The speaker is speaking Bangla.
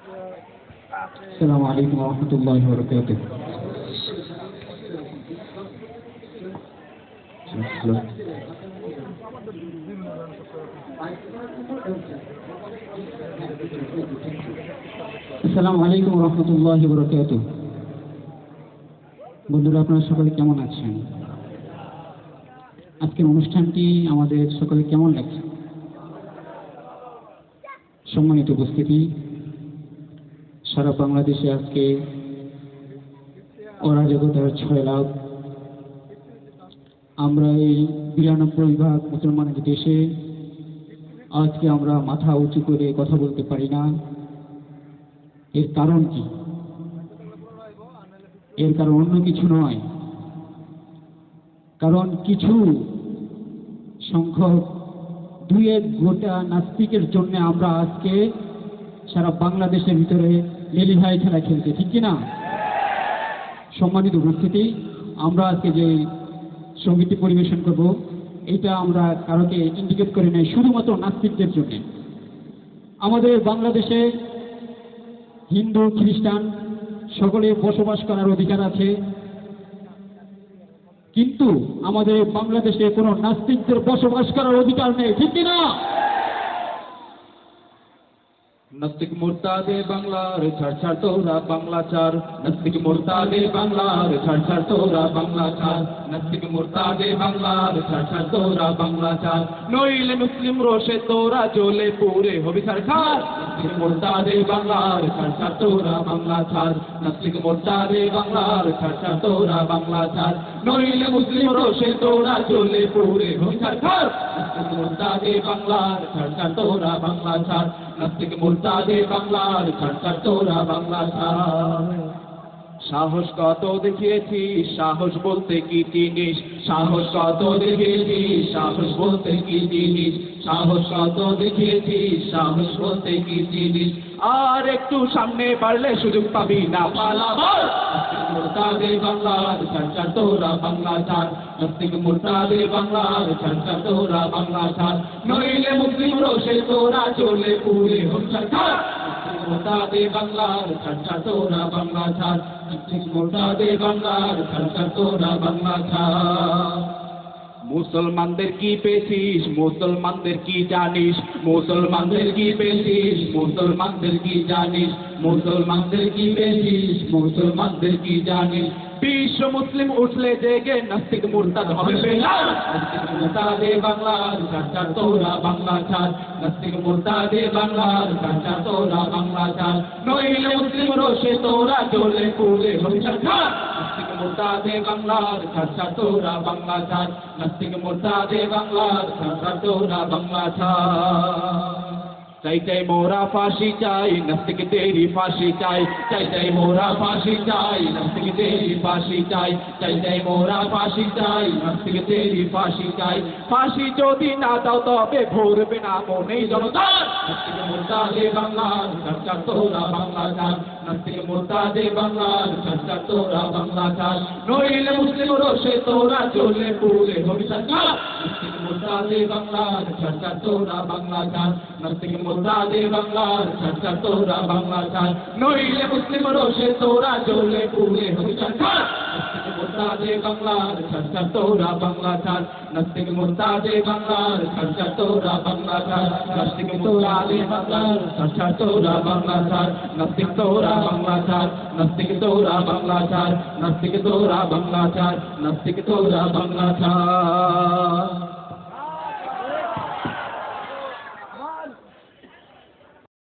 السلام عليكم ورحمة الله وبركاته. আসসালামু আলাইকুম ওয়া রাহমাতুল্লাহি ওয়া বারাকাতুহু। বন্ধুরা, আপনারা সকলে কেমন আছেন? আজকের অনুষ্ঠানটি আমাদের সকলে কেমন লাগছে? সম্মানিত উপস্থিতি, সারা বাংলাদেশে আজকে অরাজকতার ছয়লাভ। আমরা এই 92 ভাগ মুসলমানের দেশে আজকে আমরা মাথা উঁচু করে কথা বলতে পারি না। এর কারণ কি? এর কারণ অন্য কিছু নয়, কারণ কিছু সংখ্যক দুই এক গোটা নাস্তিকের জন্য আমরা আজকে সারা বাংলাদেশের ভিতরে লেলিহাই খেলা খেলছি, ঠিক কিনা? সম্মানিত উপস্থিতি, আমরা আজকে যে সঙ্গীতটি পরিবেশন করব, এটা আমরা কারোকে ইন্ডিকেট করি নাই, শুধুমাত্র নাস্তিকদের জন্য। আমাদের বাংলাদেশে হিন্দু খ্রিস্টান সকলে বসবাস করার অধিকার আছে, কিন্তু আমাদের বাংলাদেশে কোনো নাস্তিকদের বসবাস করার অধিকার নেই, ঠিক কিনা? নাস্তিক মুরতাদে বাংলার ছাড় ছাড় তোরা বাংলা চার, নাস্তিক মুরতাদে বাংলার ছাড় ছাড় তোরা বাংলা চার, নাস্তিক মুরতাদে বাংলার ছাড় ছাড় তোরা বাংলা চার, নইলে মুসলিম রোষে তোরা জ্বলে পুড়ে হবি সরকার। নাস্তিক মুরতাদে বাংলার ছাড় ছাড় তোরা বাংলা চার, নাস্তিক মুরতাদে বাংলার ছাড় ছাড় তোরা বাংলা চার, নইলে মুসলিম রোষে তোরা জ্বলে পুড়ে হবি সরকার। নাস্তিক মুরতাদে বাংলার ছাড় ছাড় তোরা বাংলা চার, নাস্তিক মুরতাদে বাংলার ছাড় ছাড় তোরা বাংলা ছাড়। সাহস কত দেখিয়েছিস, সাহস বলতে কি জিনিস, সাহস কত দেখিয়েছিস, সাহস বলতে কি জিনিস, সাহস কত দেখিয়েছিস, সাহস বলতে কি জিনিস, আর একটু সামনে বাড়লে সুযোগ পাবি না পালাবার। নাস্তিক মুরতাদে বাংলার ছাড় ছাড় তোরা বাংলা ছাড়, নাস্তিক মুরতাদে বাংলার ছাড় ছাড় তোরা বাংলা ছাড়, নইলে মুসলিম রোষে তোরা চলে পুড়ে হবি সরকার। নাস্তিক মুরতাদে বাংলার ছাড় ছাড় তোরা বাংলা ছাড়, নাস্তিক মুরতাদে বাংলার ছাড় ছাড় তোরা বাংলা ছাড়। মুসলমানদের কি পেয়েছিস, মুসলমানদের কি জানিস, মুসলমানদের কি পেয়েছিস, মুসলমানদের কি জানিস, মুসলমানদের কি পেয়েছিস, মুসলমানদের কি জানিস, বিশ্ব মুসলিম উঠলে জেগে নাস্তিক মুরতাদ হবে বেলাল। নাস্তিক মুরতাদে বাংলার ছাড় ছাড় তোরা বাংলা ছাড়, নাস্তিক মুরতাদে বাংলার ছাড় ছাড় তোরা বাংলা ছাড়, নইলে মুসলিম রোষে তোরা জ্বলে পুড়ে হবি সরকার। নাস্তিক মুরতাদে বাংলার ছাড় ছাড় তোরা বাংলা ছাড়, নাস্তিক মুরতাদে বাংলার ছাড় ছাড় তোরা বাংলা ছাড়। চাই চাই মোরা ফাঁসি চাই, নাস্তিক তেরি ফাঁসি চাই, চাই চাই মোরা ফাঁসি চাই, নাস্তিক তেরি ফাঁসি চাই, চাই চাই মোরা ফাঁসি চাই, নাস্তিক তেরি ফাঁসি চাই, ফাঁসি যদি না দাও তবে ভরবে না মনেই জনতার। নাস্তিক মুরতাদে বাংলার ছাড় ছাড় তোরা বাংলা ছাড়, নাস্তিক মুরতাদে বাংলার ছাড় ছাড় তোরা বাংলা ছাড়, নইলে মুসলিম রোষে তোরা জ্বলে পুড়ে হবি সরকার। নাস্তিক মুরতাদে বাংলার ছাড় ছাড় তোরা বাংলা ছাড়, নাস্তিক মুরতাদে বাংলার ছাড় ছাড় তোরা বাংলা ছাড়, নইলে মুসলিম রোষে তোরা জ্বলে পুড়ে হবি সরকার। নাস্তিক মুরতাদে বাংলার ছাড় ছাড় তোরা বাংলা ছাড়, নাস্তিক মুরতাদে বাংলার ছাড় ছাড় তোরা বাংলা ছাড়, নাস্তিক মুরতাদে বাংলার ছাড় ছাড় তোরা বাংলা ছাড়, নাস্তিক তোরা বাংলা ছাড়, নাস্তিক তোরা বাংলা ছাড়, নাস্তিক তোরা বাংলা ছাড়, নাস্তিক তোরা বাংলা ছাড়।